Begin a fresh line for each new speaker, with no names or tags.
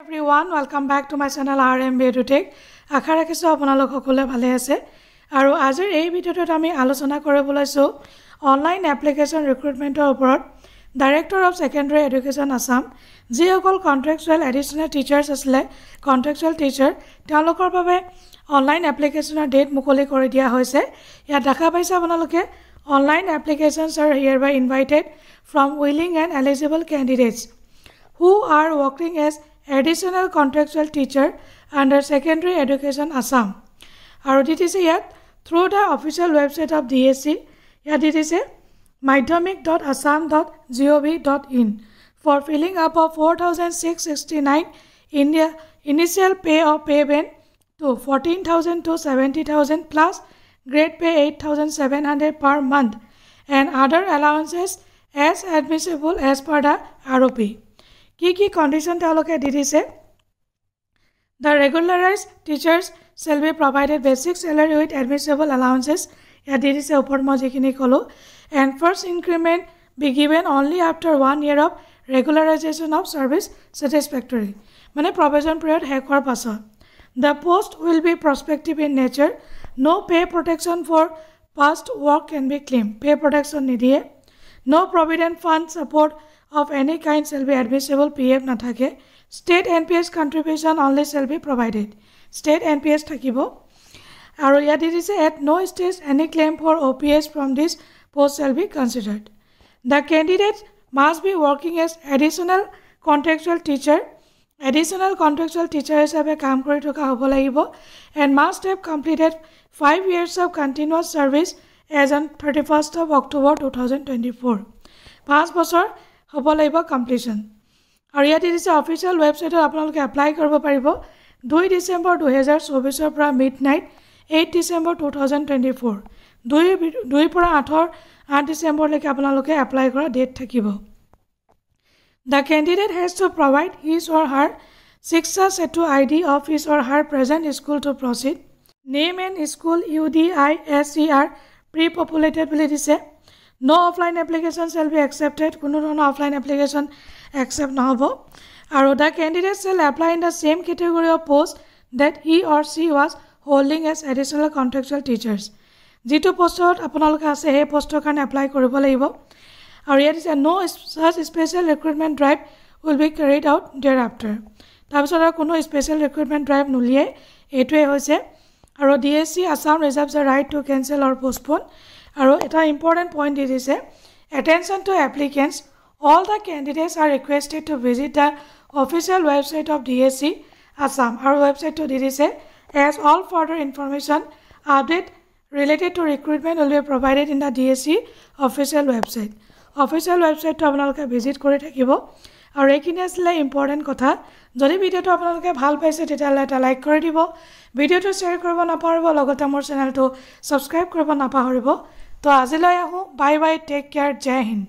Everyone, welcome back to my channel RMB EduTech. আশা ৰাখিছো আপোনালোক সকলোৱে ভালে আছে আৰু আজিৰ এই ভিডিঅ'টোত আমি আলোচনা কৰিব লৈছো অনলাইন এপ্লিকেশন ৰিক্ৰুটমেন্টৰ ওপৰত director of secondary education Assam যিসকল কন্ট্ৰাকচুৱেল এডিশনাল টিচাৰ্ছ আছিল কন্ট্ৰাকচুৱেল টিচাৰ তেওঁলোকৰ বাবে অনলাইন এপ্লিকেশনৰ ডেট মুকলি কৰি দিয়া হৈছে ইয়াত দেখা পাইছে আপোনালোকে online এপ্লিকেশনছ are hereby invited from willing and eligible candidates who are working as additional contractual teacher under secondary education Assam. Aru ditise yat through the official website of DSC yat ditise madhyamik.assam.gov.in for filling up of 4,669 initial pay or pay band to 14,000 to 70,000 plus grade pay 8,700 per month and other allowances as admissible as per the ROP. Key condition taloke didise the regularized teachers shall be provided basic salary with admissible allowances ya didise upor mo jekini kolo and first increment be given only after 1 year of regularization of service satisfactory mane probation period hekhor pasot the post will be prospective in nature no pay protection for past work can be claimed pay protection nidiye no provident fund support of any kind shall be admissible PF nathake state NPS contribution only shall be provided state NPS thakibo aru ya didise at no stage any claim for OPS from this post shall be considered the candidate must be working as additional contractual teacher hisabe kaam kori thoka hobo lagibo and must have completed 5 years of continuous service as on 31st of October 2024 5 বছৰ hobo lagibo completion aru ya didise official website apnaloke apply koribo paribo 2 December 2024 পৰা midnight 8 December 2024 2 পৰা 8 December leke apnaloke apply kora date thakibo the candidate has to provide his or her Shiksha Setu ID of his or her present school to proceed name and school UDISCR pre-populated boli dise no offline application shall be accepted kuno no offline application accept na hobo aru the candidate shall apply in the same category of post that he or she was holding as additional contractual teachers jitu postot apunaloke ase he postor kan apply koribo lagibo aru yet is no such special recruitment drive will be carried out thereafter tabisor kuno special recruitment drive nuliye etue hoise aru DSC Assam reserves the right to cancel or postpone aru eta important point is attention to applicants all the candidates are requested to visit the official website of DSC Assam our website to DSC as all further information update related to recruitment will be provided in the DSC official website to আপোনালোকে visit কৰি থাকিব আৰু এইখিনি আছিল important কথা যদি ভিডিওটো আপোনালোকে ভাল পাইছে তেতিয়াহলে এটা লাইক কৰি দিব ভিডিওটো শেয়াৰ কৰিব নাপাহৰিব লগতে মোৰ চেনেলটো সাবস্ক্ৰাইব কৰিব নাপাহৰিব তো আজিলৈ আহো বাই বাই টেক কেয়াৰ জয় হিন্দ